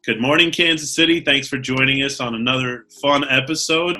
Good morning, Kansas City. Thanks for joining us on another fun episode.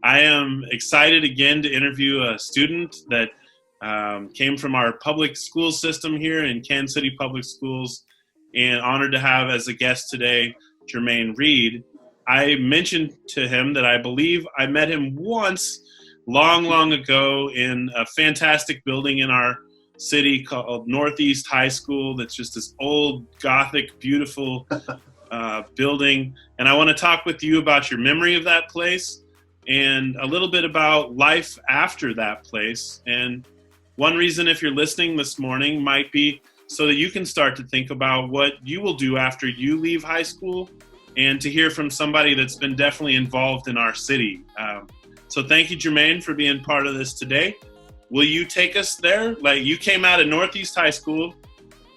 I am excited again to interview a student that came from our public school system here in Kansas City Public Schools, and honored to have as a guest today, Jermaine Reed. I mentioned to him that I believe I met him once long ago in a fantastic building in our city called Northeast High School. That's just this old, Gothic, beautiful building. And I want to talk with you about your memory of that place and a little bit about life after that place. And one reason, if you're listening this morning, might be so that you can start to think about what you will do after you leave high school, and to hear from somebody that's been definitely involved in our city. So thank you, Jermaine, for being part of this today. Will you take us there? Like, you came out of Northeast High School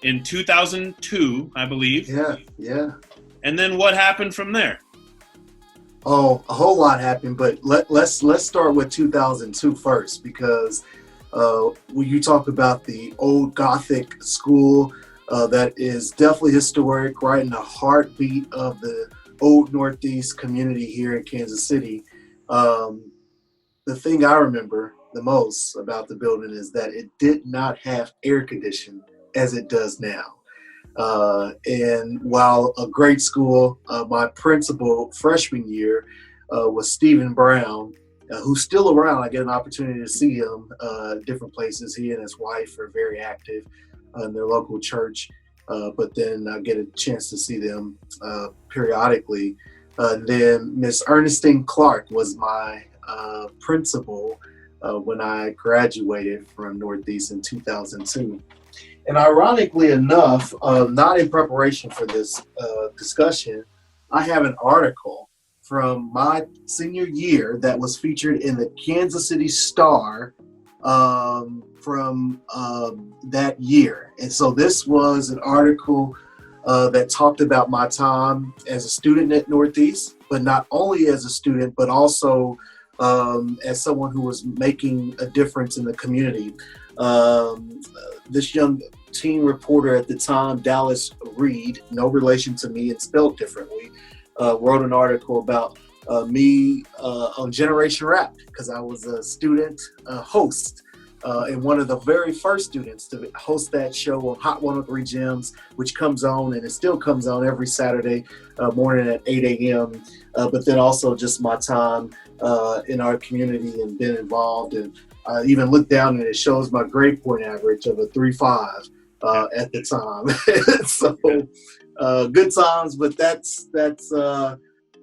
in 2002, I believe. Yeah. And then what happened from there? Oh, a whole lot happened, but let's start with 2002 first, because when you talk about the old Gothic school, that is definitely historic, right in the heartbeat of the old Northeast community here in Kansas City. The thing I remember the most about the building is that it did not have air conditioning as it does now. And while a great school, my principal freshman year was Stephen Brown, who's still around. I get an opportunity to see him different places. He and his wife are very active in their local church, but then I get a chance to see them periodically. Then Miss Ernestine Clark was my principal when I graduated from Northeast in 2002. And ironically enough, not in preparation for this discussion, I have an article from my senior year that was featured in the Kansas City Star from that year. And so this was an article that talked about my time as a student at Northeast, but not only as a student, but also as someone who was making a difference in the community. This young teen reporter at the time, Dallas Reed, no relation to me and spelled differently, wrote an article about me on Generation Rap, because I was a student host and one of the very first students to host that show on Hot 103 Gems, which comes on, and it still comes on every Saturday morning at 8 a.m. But then also just my time in our community and been involved. And I even looked down and it shows my grade point average of a 3.5 at the time. So good times, but that's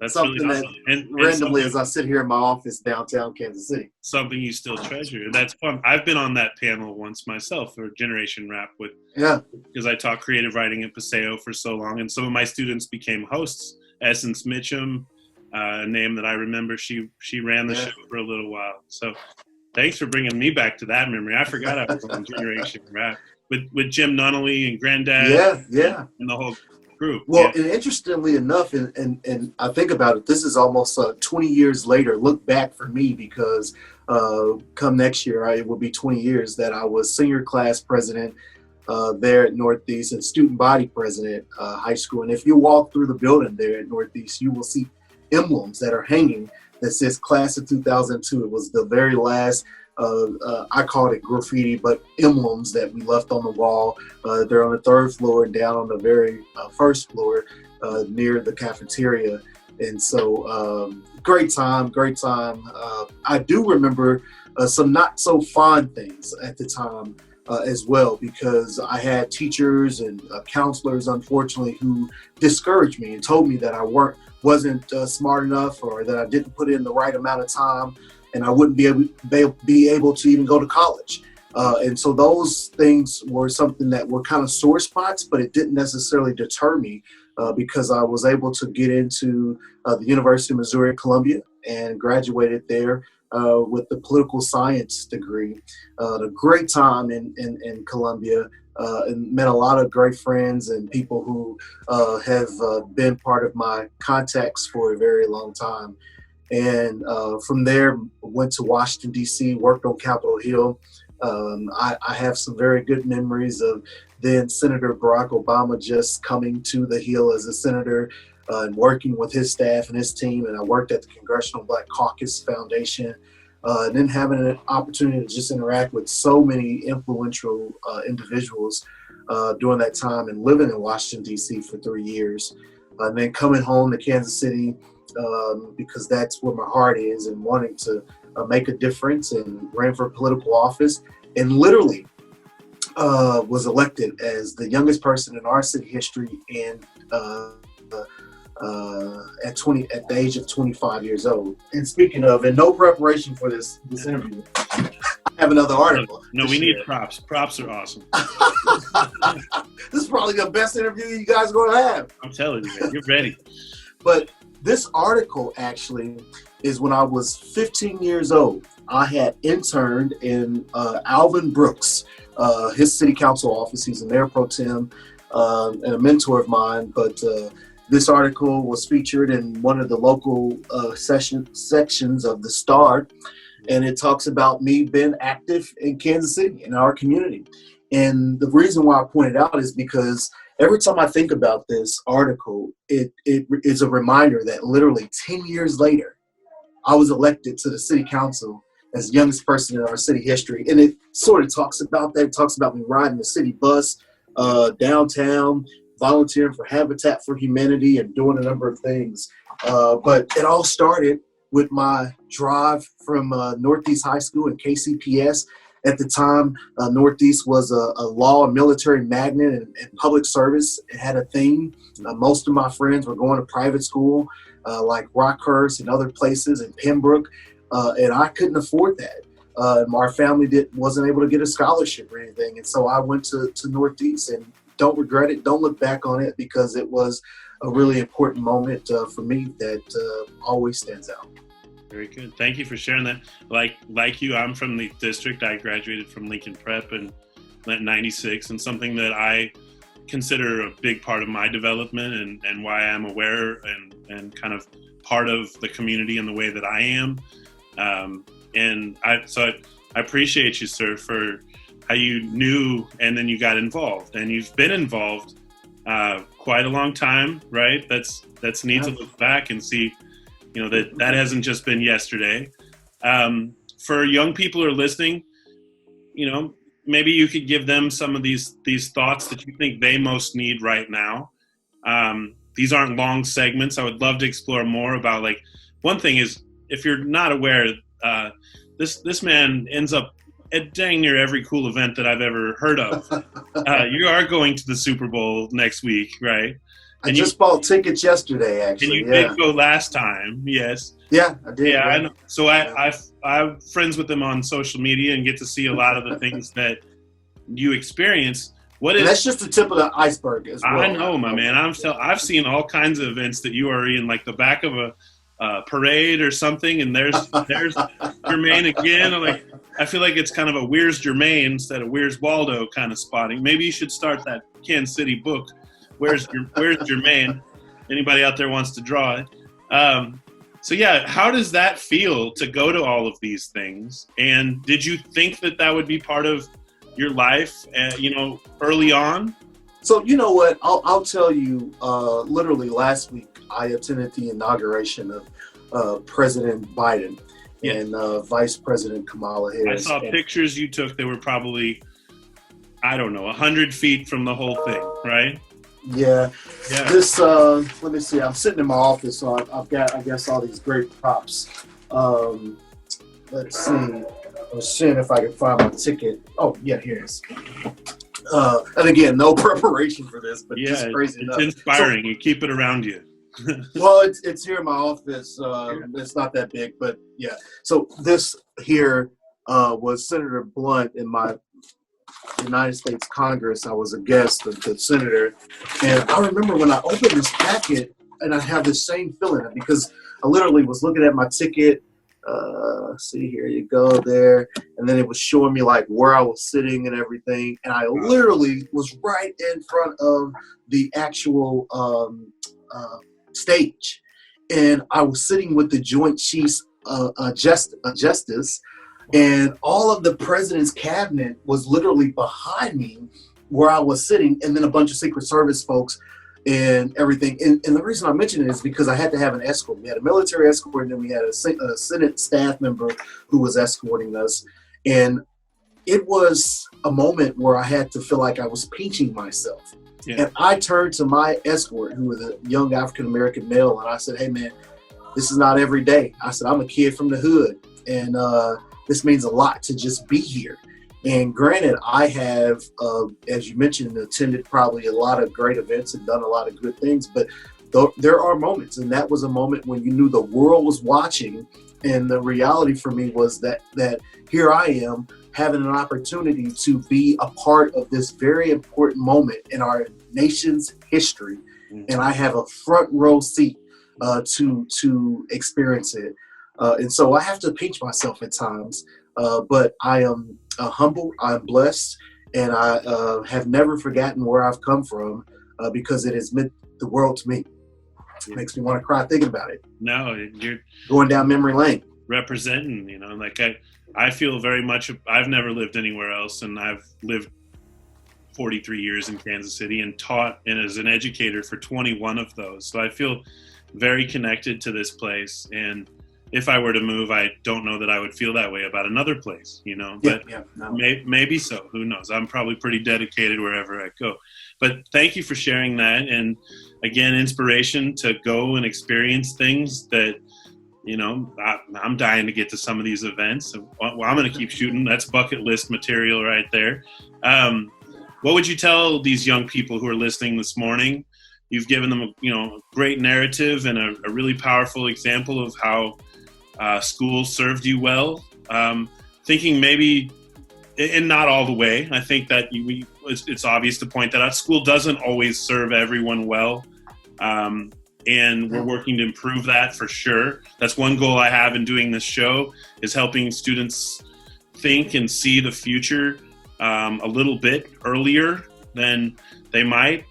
something really awesome. that randomly, as I sit here in my office downtown Kansas City. Something you still treasure. That's fun. I've been on that panel once myself for Generation Rap because I taught creative writing at Paseo for so long, and some of my students became hosts. Essence Mitchum, a name that I remember, she ran the show for a little while. So thanks for bringing me back to that memory. I forgot I was on Generation Rap with Jim Nunnally and Granddad. And the whole group. Well, and interestingly enough, and I think about it, this is almost 20 years later, look back for me, because come next year, it will be 20 years that I was senior class president there at Northeast and student body president high school. And if you walk through the building there at Northeast, you will see emblems that are hanging that says class of 2002. It was the very last I called it graffiti, but emblems that we left on the wall. They're on the third floor and down on the very first floor near the cafeteria. And so great time. I do remember some not so fond things at the time as well, because I had teachers and counselors, unfortunately, who discouraged me and told me that I wasn't smart enough, or that I didn't put in the right amount of time, and I wouldn't be able to even go to college. And so those things were something that were kind of sore spots, but it didn't necessarily deter me because I was able to get into the University of Missouri at Columbia and graduated there with the political science degree. A great time in Columbia, and met a lot of great friends and people who have been part of my contacts for a very long time. And from there, went to Washington, D.C., worked on Capitol Hill. I have some very good memories of then Senator Barack Obama just coming to the Hill as a senator, and working with his staff and his team. And I worked at the Congressional Black Caucus Foundation, and then having an opportunity to just interact with so many influential individuals during that time, and living in Washington, D.C. for 3 years. And then coming home to Kansas City because that's where my heart is, and wanting to make a difference, and ran for political office, and literally was elected as the youngest person in our city history, and at the age of 25 years old. And speaking of, in no preparation for this interview, I have another article. No, we need props. Props are awesome. This is probably the best interview you guys are going to have. I'm telling you, man, you're ready. But this article actually is when I was 15 years old. I had interned in Alvin Brooks, his city council office. He's a mayor pro tem and a mentor of mine. But this article was featured in one of the local sections of the Star. And it talks about me being active in Kansas City, in our community. And the reason why I point it out is because every time I think about this article, it is a reminder that literally 10 years later, I was elected to the city council as the youngest person in our city history. And it sort of talks about that. It talks about me riding the city bus downtown, volunteering for Habitat for Humanity, and doing a number of things. But it all started with my drive from Northeast High School and KCPS. At the time, Northeast was a law and military magnet and public service. It had a theme. Most of my friends were going to private school like Rockhurst and other places in Pembroke, and I couldn't afford that. Our family wasn't able to get a scholarship or anything, and so I went to Northeast, and don't regret it. Don't look back on it, because it was a really important moment for me that always stands out. Very good. Thank you for sharing that. Like you, I'm from the district. I graduated from Lincoln Prep in 96, and something that I consider a big part of my development, and why I'm aware and kind of part of the community in the way that I am. And I appreciate you, sir, for how you knew and then you got involved, and you've been involved quite a long time, right? That's neat to look back and see. You know, that hasn't just been yesterday. For young people who are listening, you know, maybe you could give them some of these thoughts that you think they most need right now. These aren't long segments. I would love to explore more about, like, one thing is, if you're not aware, this man ends up at dang near every cool event that I've ever heard of. You are going to the Super Bowl next week, right? I just bought tickets yesterday, actually. And you did go last time, yes. Yeah, I did. Yeah, right? I know. So I'm friends with them on social media and get to see a lot of the things that you experience. And that's just the tip of the iceberg as well. I know, my man. I've seen all kinds of events that you are in, like the back of a parade or something, and there's Jermaine again. I feel like it's kind of a Where's Jermaine instead of Where's Waldo kind of spotting. Maybe you should start that Kansas City book. Where's Jermaine? Anybody out there wants to draw it? So yeah, how does that feel to go to all of these things? And did you think that would be part of your life, early on? So you know what? I'll tell you. Literally last week, I attended the inauguration of President Biden and Vice President Kamala Harris. I saw pictures you took. They were probably, 100 feet from the whole thing, right? Yeah. This, let me see. I'm sitting in my office, so I've got, I guess, all these great props. Let's see. I was seeing if I can find my ticket. Oh, yeah, here it is. And again, no preparation for this, but just crazy enough. It's inspiring. You keep it around you. Well, it's here in my office. It's not that big, but yeah. So this here was Senator Blunt in my United States Congress. I was a guest of the senator, and I remember when I opened this packet, and I have the same feeling, because I literally was looking at my ticket. See, here you go there, and then it was showing me like where I was sitting and everything, and I literally was right in front of the actual stage, and I was sitting with the Joint Chiefs Justice. And all of the president's cabinet was literally behind me where I was sitting, and then a bunch of Secret Service folks and everything. And the reason I mention it is because I had to have an escort. We had a military escort, and then we had a Senate staff member who was escorting us. And it was a moment where I had to feel like I was pinching myself. Yeah. And I turned to my escort, who was a young African-American male, and I said, hey, man, this is not every day. I said, I'm a kid from the hood, and this means a lot to just be here. And granted, I have, as you mentioned, attended probably a lot of great events and done a lot of good things, but there are moments, and that was a moment when you knew the world was watching, and the reality for me was that here I am, having an opportunity to be a part of this very important moment in our nation's history. And I have a front row seat to experience it. And so I have to pinch myself at times, but I am humble, I'm blessed, and I have never forgotten where I've come from because it has meant the world to me. It makes me want to cry thinking about it. No, you're going down memory lane. Representing, like I feel very much, I've never lived anywhere else, and I've lived 43 years in Kansas City and taught and as an educator for 21 of those. So I feel very connected to this place. And if I were to move, I don't know that I would feel that way about another place, but maybe so. Who knows? I'm probably pretty dedicated wherever I go. But thank you for sharing that. And again, inspiration to go and experience things that, I'm dying to get to some of these events. So, well, I'm going to keep shooting. That's bucket list material right there. What would you tell these young people who are listening this morning? You've given them a great narrative and a really powerful example of how school served you well. Thinking maybe, and not all the way, I think that it's obvious to point that out. School doesn't always serve everyone well. And we're working to improve that for sure. That's one goal I have in doing this show, is helping students think and see the future a little bit earlier than they might,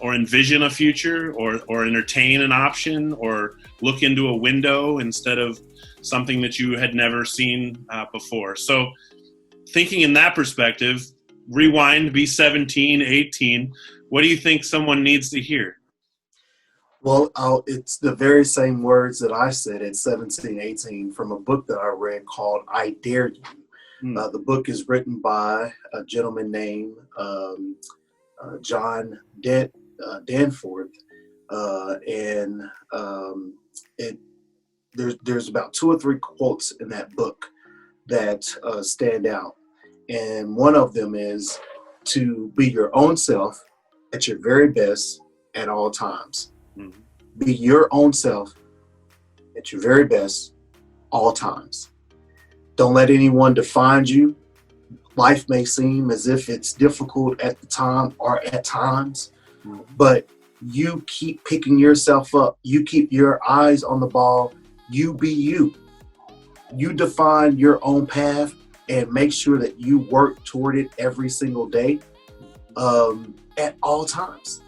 or envision a future, or entertain an option, or look into a window instead of something that you had never seen before. So thinking in that perspective, rewind, be 17, 18, what do you think someone needs to hear? Well, it's the very same words that I said at 17, 18 from a book that I read called I Dare You. The book is written by a gentleman named John Danforth. There's about 2 or 3 quotes in that book that stand out. And one of them is to be your own self at your very best at all times. Mm-hmm. Be your own self at your very best all times. Don't let anyone define you. Life may seem as if it's difficult at the time or at times, but you keep picking yourself up. You keep your eyes on the ball. You be you. You define your own path and make sure that you work toward it every single day at all times.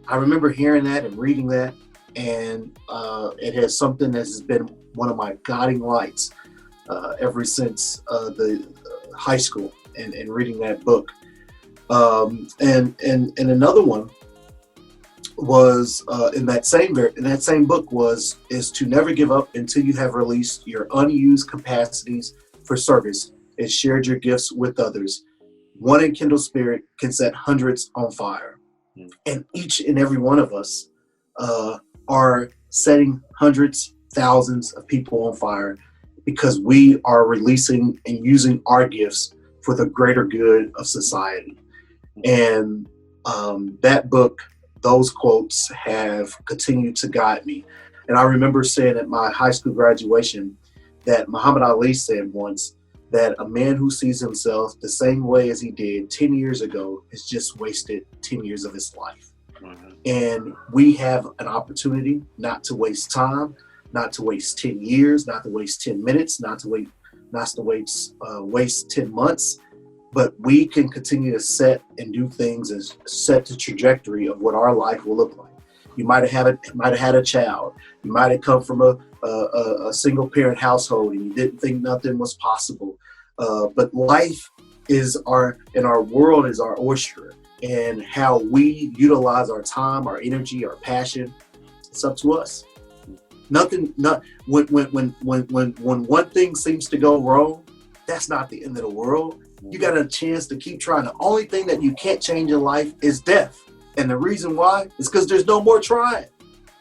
I remember hearing that and reading that, and it has something that has been one of my guiding lights ever since the high school and reading that book. And another one was in that same book is to never give up until you have released your unused capacities for service and shared your gifts with others. One enkindled spirit can set hundreds on fire. And each and every one of us are setting hundreds, thousands of people on fire because we are releasing and using our gifts for the greater good of society. And that book, those quotes have continued to guide me. And I remember saying at my high school graduation that Muhammad Ali said once that a man who sees himself the same way as he did 10 years ago has just wasted 10 years of his life. Mm-hmm. And we have an opportunity not to waste time, not to waste 10 years, not to waste 10 minutes, not to waste 10 months, but we can continue to set and do things and set the trajectory of what our life will look like. You might have had a child. You might have come from a single parent household and you didn't think nothing was possible. But life is our world is our oyster. and how we utilize our time, our energy, our passion, it's up to us. When one thing seems to go wrong, that's not the end of the world. You got a chance to keep trying. The only thing that you can't change in life is death. And the reason why is because there's no more trying.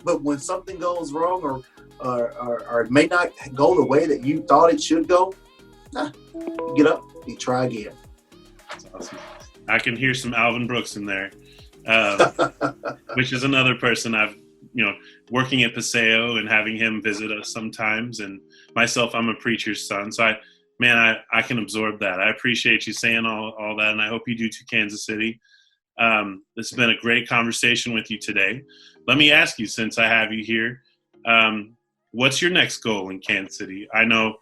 But when something goes wrong or it may not go the way that you thought it should go, you get up, you try again. That's awesome. I can hear some Alvin Brooks in there, which is another person I've, working at Paseo and having him visit us sometimes. And myself, I'm a preacher's son. So I can absorb that. I appreciate you saying all that. And I hope you do too, Kansas City. This has been a great conversation with you today. Let me ask you, since I have you here, what's your next goal in Kansas City? I know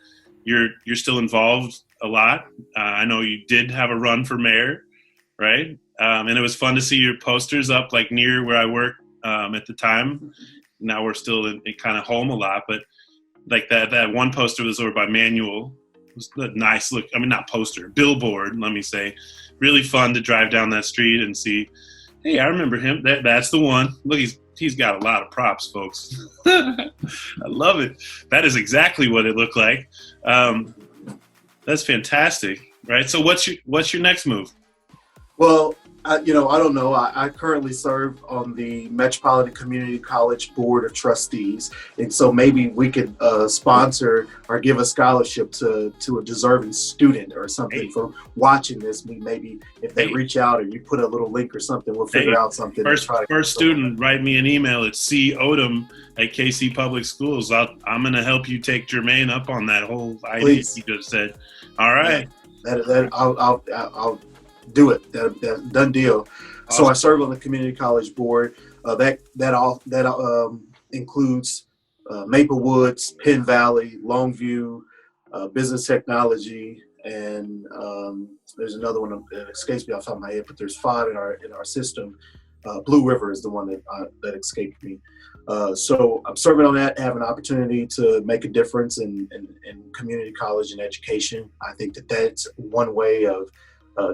you're still involved a lot. I know you did have a run for mayor, right? And it was fun to see your posters up like near where I worked at the time. Now we're still in kind of home a lot, but like that one poster was over by Manuel. It was a nice look. I mean, not poster, billboard, let me say. Really fun to drive down that street and see, hey, I remember him. That's the one. Look, he's got a lot of props, folks. I love it. That is exactly what it looked like. That's fantastic, right? So what's your next move? Well, I don't know. I currently serve on the Metropolitan Community College Board of Trustees, and so maybe we could sponsor or give a scholarship to a deserving student or something for watching this. Maybe if they reach out or you put a little link or something, we'll figure out something. First student, write me an email at Odam at KC Public Schools. I'm going to help you take Jermaine up on that whole idea he just said. All right. Yeah, I'll do it. That done deal. Awesome. So I serve on the community college board. That includes Maple Woods, Penn Valley, Longview, business technology, and there's another one that escapes me off the top of my head. But there's 5 in our system. Blue River is the one that escaped me. So I'm serving on that, have an opportunity to make a difference in community college and education. I think that's one way of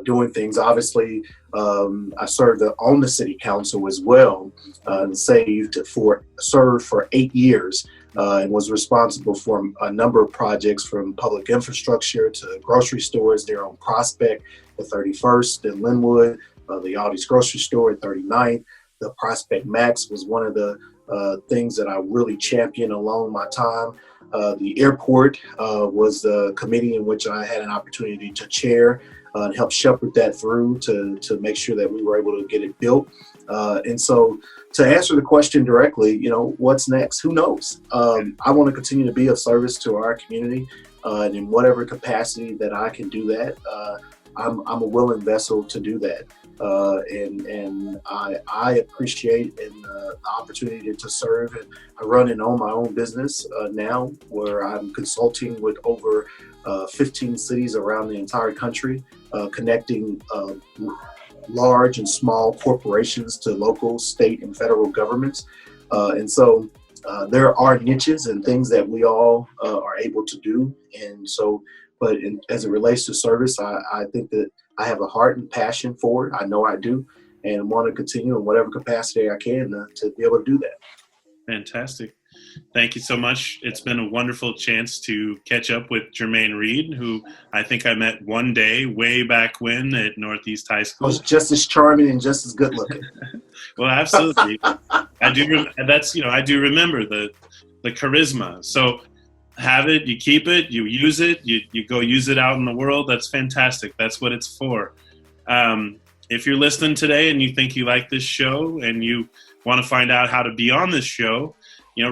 doing things. Obviously, I served on the city council as well, and served for 8 years, and was responsible for a number of projects from public infrastructure to grocery stores there on Prospect, the 31st in Linwood, the Aldi's grocery store at 39th. The Prospect Max was one of the things that I really championed along my time. The airport was the committee in which I had an opportunity to chair and help shepherd that through to make sure that we were able to get it built. And so to answer the question directly, what's next? Who knows? I want to continue to be of service to our community, and in whatever capacity that I can do that, I'm a willing vessel to do that. And I appreciate the opportunity to serve. And I run and own my own business now, where I'm consulting with over 15 cities around the entire country, connecting large and small corporations to local, state, and federal governments. And so there are niches and things that we all are able to do. And so, as it relates to service, I think that I have a heart and passion for it. I know I do, and want to continue in whatever capacity I can to be able to do that. Fantastic. Thank you so much. It's been a wonderful chance to catch up with Jermaine Reed, who I think I met one day way back when at Northeast High School. I was just as charming and just as good looking. Well, absolutely. I do remember the charisma. So have it, you keep it, you use it, you go use it out in the world. That's fantastic. That's what it's for. If you're listening today and you think you like this show and you want to find out how to be on this show,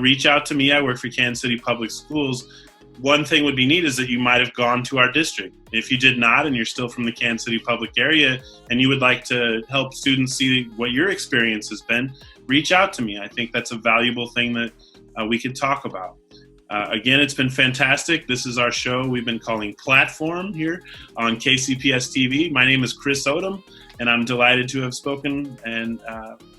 reach out to me. I work for Kansas City Public Schools. One thing would be neat is that you might have gone to our district. If you did not, and you're still from the Kansas City public area, and you would like to help students see what your experience has been, reach out to me. I think that's a valuable thing that we could talk about. Again, it's been fantastic. This is our show we've been calling Platform here on KCPS TV. My name is Chris Odam, and I'm delighted to have spoken and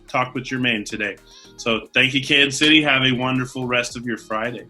talked with Jermaine today. So thank you, Kansas City. Have a wonderful rest of your Friday.